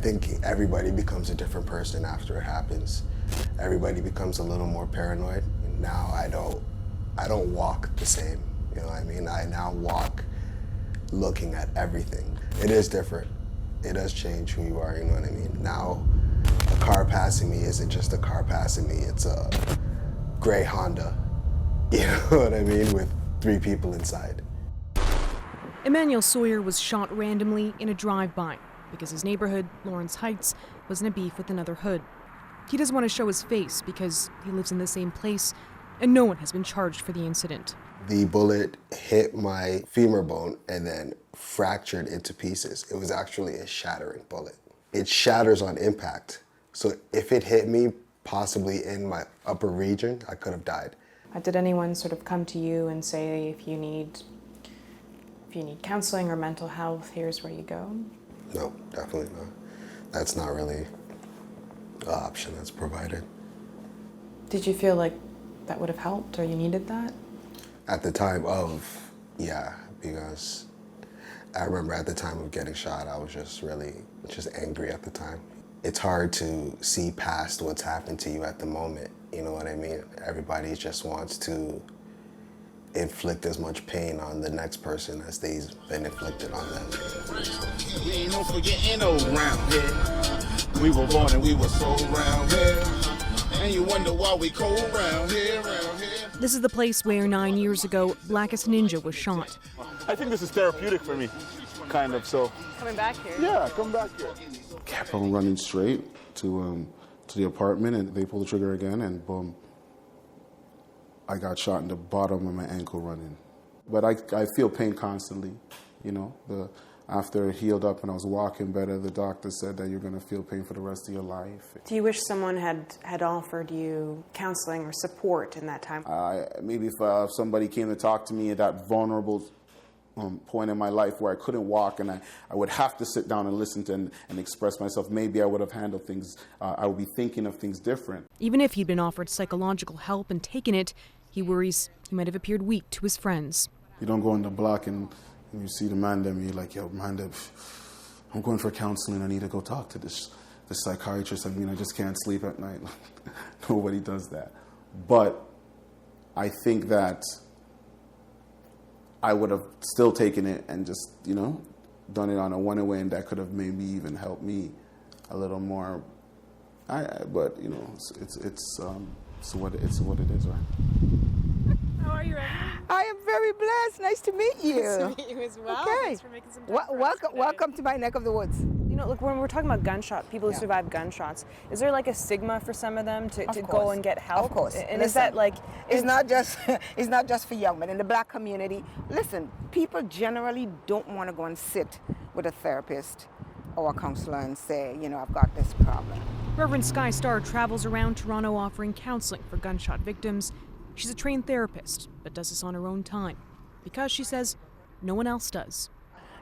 think everybody becomes a different person after it happens. Everybody becomes a little more paranoid. Now I don't walk the same, you know what I mean? I now walk looking at everything. It is different. It does change who you are, you know what I mean? Now, a car passing me isn't just a car passing me, it's a gray Honda, you know what I mean, with 3 people inside. Emanuel Sawyer was shot randomly in a drive-by because his neighborhood, Lawrence Heights, was in a beef with another hood. He doesn't want to show his face because he lives in the same place and no one has been charged for the incident. The bullet hit my femur bone and then fractured into pieces. It was actually a shattering bullet. It shatters on impact. So if it hit me possibly in my upper region, I could have died. Did anyone sort of come to you and say, if you need counseling or mental health, here's where you go? No, definitely not. That's not really an option that's provided. Did you feel like that would have helped or you needed that? At the time of, yeah, because I remember at the time of getting shot, I was just angry at the time. It's hard to see past what's happened to you at the moment, you know what I mean? Everybody just wants to inflict as much pain on the next person as they've been inflicted on them. We ain't no forgetting around here. We were born and we were so round here. And you wonder why we cold round here, round here. This is the place where 9 years ago, Blackest Ninja was shot. I think this is therapeutic for me, kind of, so. Coming back here? Yeah, come back here. Kept on running straight to the apartment, and they pulled the trigger again, and boom. I got shot in the bottom of my ankle running. But I feel pain constantly, you know. After it healed up and I was walking better, the doctor said that you're going to feel pain for the rest of your life. Do you wish someone had offered you counseling or support in that time? Maybe if somebody came to talk to me at that vulnerable point in my life where I couldn't walk and I would have to sit down and listen to and express myself, maybe I would have handled things, I would be thinking of things different. Even if he'd been offered psychological help and taken it, he worries he might have appeared weak to his friends. You don't go on the block and you see the man there and you're like, yo, man, I'm going for counseling. I need to go talk to this psychiatrist. I mean, I just can't sleep at night. Nobody does that. But I think that I would have still taken it and just, you know, done it on a one-way, and that could have maybe even helped me a little more. But, you know, it's what it is, right? How are you, Evan? I am very blessed. Nice to meet you. Nice to meet you as well. Okay. Thanks for making some time for us today. Welcome to my neck of the woods. You know, look, when we're talking about people who survive gunshots, is there like a stigma for some of them to go and get help? Of course. And is that like... It's not just for young men. In the black community, listen, people generally don't want to go and sit with a therapist or a counselor and say, you know, I've got this problem. Reverend Sky Starr travels around Toronto offering counseling for gunshot victims. She's a trained therapist, but does this on her own time because, she says, no one else does.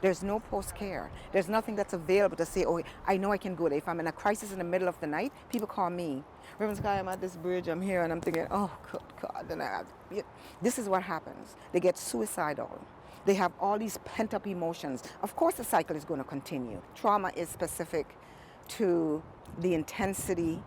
There's no post-care. There's nothing that's available to say, oh, I know I can go there. If I'm in a crisis in the middle of the night, people call me. Reverend Sky, I'm at this bridge, I'm here, and I'm thinking, oh, good God. This is what happens. They get suicidal. They have all these pent-up emotions. Of course the cycle is going to continue. Trauma is specific to the intensity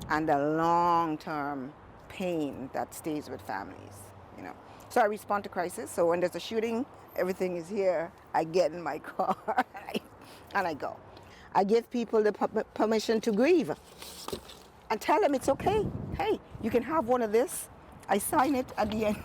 and the long-term pain that stays with families, you know. So I respond to crisis. So when there's a shooting, everything is here. I get in my car and I go. I give people the permission to grieve and tell them it's okay. Hey, you can have one of this. I sign it at the end.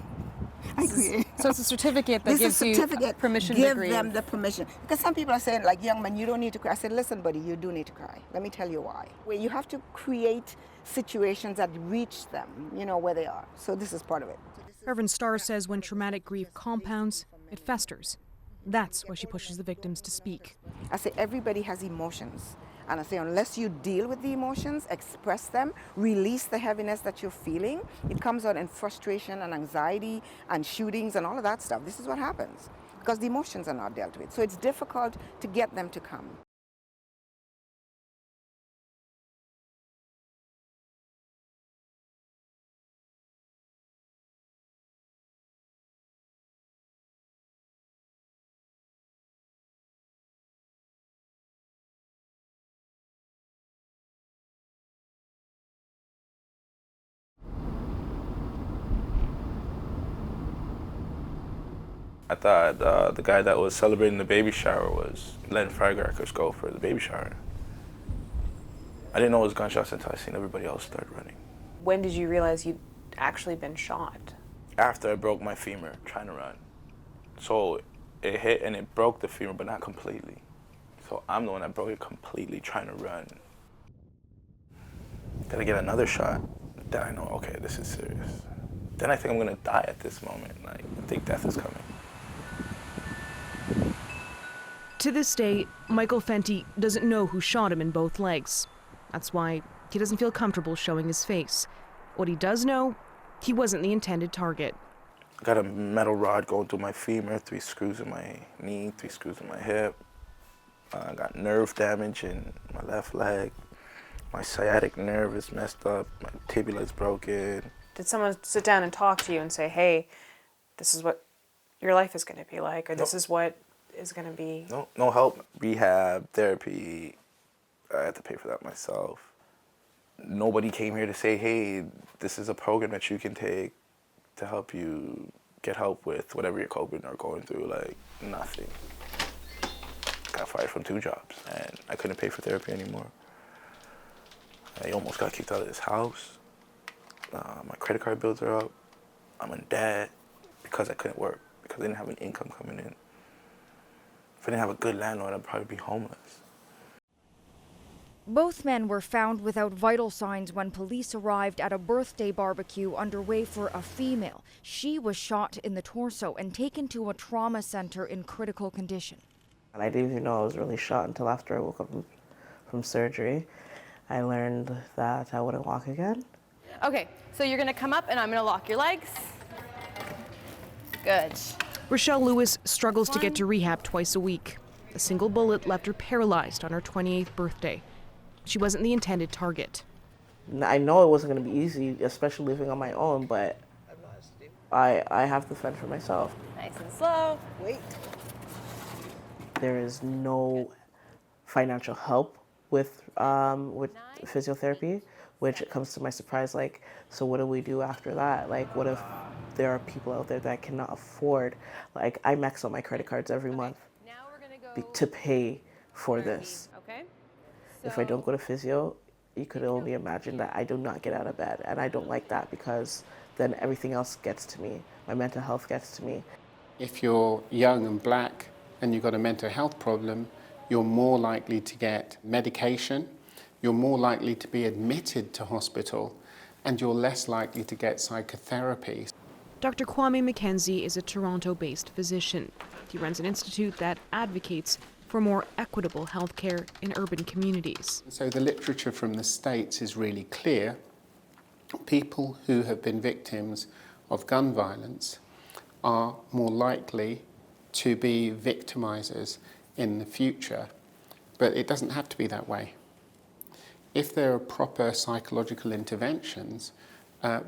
So it's a certificate that gives you permission to grieve. Give them the permission. Because some people are saying, like, young man, you don't need to cry. I said, listen, buddy, you do need to cry. Let me tell you why. You have to create situations that reach them, you know, where they are. So this is part of it. Reverend Starr says when traumatic grief compounds, it festers. That's why she pushes the victims to speak. I say everybody has emotions. And I say, unless you deal with the emotions, express them, release the heaviness that you're feeling, it comes out in frustration and anxiety and shootings and all of that stuff. This is what happens because the emotions are not dealt with. So it's difficult to get them to come. I thought the guy that was celebrating the baby shower was letting firecrackers go for the baby shower. I didn't know it was gunshots until I seen everybody else start running. When did you realize you'd actually been shot? After I broke my femur trying to run. So it hit and it broke the femur, but not completely. So I'm the one that broke it completely trying to run. Gotta get another shot. Then I know, okay, this is serious. Then I think I'm gonna die at this moment. Like, I think death is coming. To this day, Michael Fenty doesn't know who shot him in both legs. That's why he doesn't feel comfortable showing his face. What he does know, he wasn't the intended target. I got a metal rod going through my femur, 3 screws in my knee, 3 screws in my hip. I got nerve damage in my left leg. My sciatic nerve is messed up. My tibia is broken. Did someone sit down and talk to you and say, hey, this is what your life is going to be like, or this is what is going to be? No help. Rehab, therapy, I had to pay for that myself. Nobody came here to say, hey, this is a program that you can take to help you get help with whatever you're coping or going through. Like, nothing. Got fired from 2 jobs, and I couldn't pay for therapy anymore. I almost got kicked out of this house. My credit card bills are up. I'm in debt because I couldn't work, because I didn't have an income coming in. If I didn't have a good landlord, I'd probably be homeless. Both men were found without vital signs when police arrived at a birthday barbecue underway for a female. She was shot in the torso and taken to a trauma center in critical condition. And I didn't even know I was really shot until after I woke up from surgery. I learned that I wouldn't walk again. Okay, so you're gonna come up and I'm gonna lock your legs. Good. Rochelle Lewis struggles to get to rehab twice a week. A single bullet left her paralyzed on her 28th birthday. She wasn't the intended target. I know it wasn't gonna be easy, especially living on my own, but I have to fend for myself. Nice and slow. Wait. There is no financial help with physiotherapy, which comes to my surprise. Like, so what do we do after that? Like, what if there are people out there that cannot afford? Like, I max out my credit cards every month to pay for this. Okay. If I don't go to physio, you could only imagine that I do not get out of bed, and I don't like that because then everything else gets to me. My mental health gets to me. If you're young and black and you've got a mental health problem, you're more likely to get medication, you're more likely to be admitted to hospital, and you're less likely to get psychotherapy. Dr. Kwame McKenzie is a Toronto-based physician. He runs an institute that advocates for more equitable healthcare in urban communities. So the literature from the States is really clear. People who have been victims of gun violence are more likely to be victimizers in the future, but it doesn't have to be that way. If there are proper psychological interventions,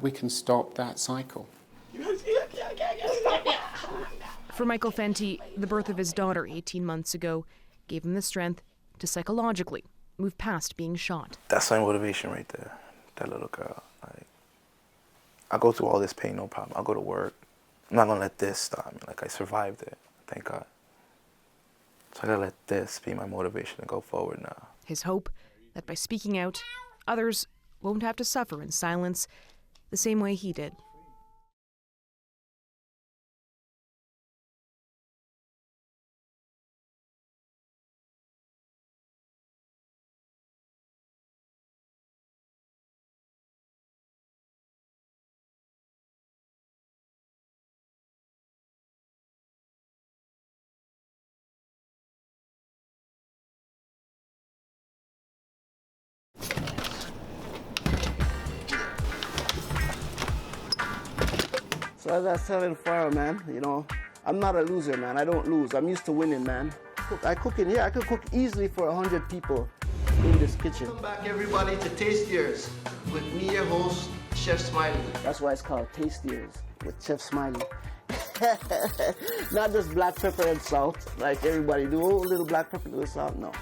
we can stop that cycle. For Michael Fenty, the birth of his daughter 18 months ago gave him the strength to psychologically move past being shot. That's my motivation right there, that little girl. Like, I go through all this pain, no problem. I'll go to work. I'm not gonna let this stop me. Like, I survived it, thank God. So I gotta let this be my motivation to go forward now. His hope that by speaking out, others won't have to suffer in silence the same way he did. So as I was telling Farrah, man, you know, I'm not a loser, man. I don't lose. I'm used to winning, man. I cook in here. I could cook easily for 100 people in this kitchen. Welcome back, everybody, to Taste Yours with me, your host, Chef Smiley. That's why it's called Taste Yours with Chef Smiley. Not just black pepper and salt like everybody do. Oh, a little black pepper, a little salt. No.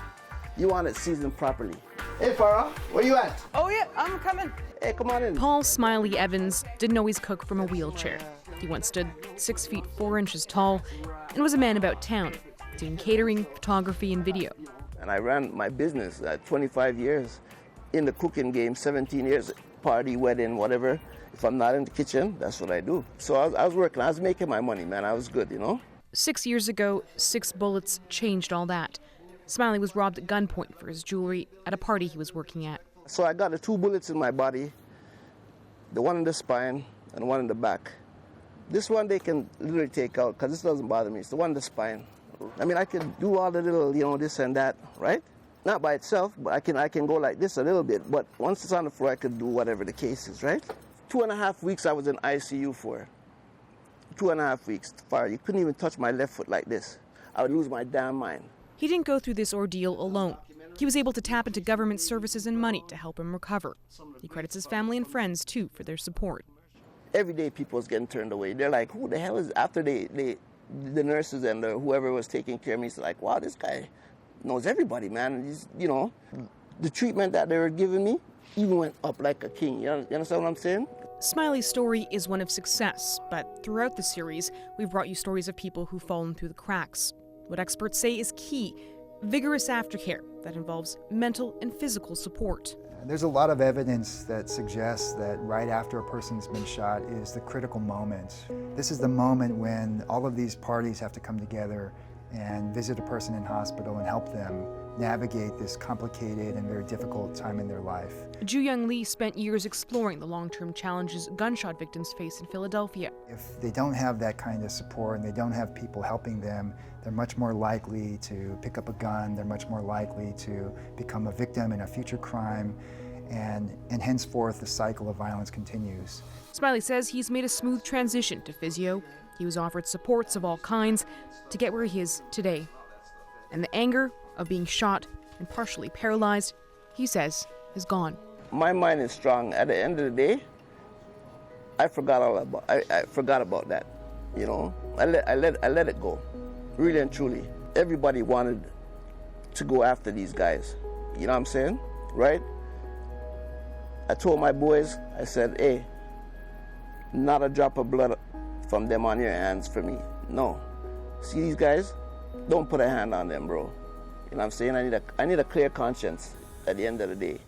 You want it seasoned properly. Hey, Farrah, where you at? Oh, yeah, I'm coming. Hey, come on in. Paul Smiley Evans didn't always cook from a wheelchair. He once stood 6 feet 4 inches tall and was a man about town, doing catering, photography, and video. And I ran my business 25 years in the cooking game, 17 years, party, wedding, whatever. If I'm not in the kitchen, that's what I do. So I was working, I was making my money, man. I was good, you know? 6 years ago, 6 bullets changed all that. Smiley was robbed at gunpoint for his jewelry at a party he was working at. So I got the 2 bullets in my body, the one in the spine and one in the back. This one they can literally take out because this doesn't bother me. It's the one in the spine. I mean, I can do all the little, you know, this and that, right? Not by itself, but I can go like this a little bit. But once it's on the floor, I could do whatever the case is, right? 2.5 weeks I was in ICU for. 2.5 weeks. Farrah, you couldn't even touch my left foot like this. I would lose my damn mind. He didn't go through this ordeal alone. He was able to tap into government services and money to help him recover. He credits his family and friends, too, for their support. Every day people was getting turned away. They're like, who the hell is... After the nurses and whoever was taking care of me, it's like, wow, this guy knows everybody, man. He's, you know, the treatment that they were giving me even went up like a king. You understand what I'm saying? Smiley's story is one of success, but throughout the series, we've brought you stories of people who've fallen through the cracks. What experts say is key: vigorous aftercare that involves mental and physical support. There's a lot of evidence that suggests that right after a person's been shot is the critical moment. This is the moment when all of these parties have to come together and visit a person in hospital and help them navigate this complicated and very difficult time in their life. Ju Young Lee spent years exploring the long-term challenges gunshot victims face in Philadelphia. If they don't have that kind of support and they don't have people helping them, they're much more likely to pick up a gun, they're much more likely to become a victim in a future crime, and henceforth the cycle of violence continues. Smiley says he's made a smooth transition to physio. He was offered supports of all kinds to get where he is today. And the anger of being shot and partially paralyzed, he says, is gone. My mind is strong. At the end of the day, I forgot about that. You know, I let it go, really and truly. Everybody wanted to go after these guys. You know what I'm saying, right? I told my boys, I said, hey, not a drop of blood from them on your hands for me. No. See these guys? Don't put a hand on them, bro. You know what I'm saying? I need a clear conscience at the end of the day.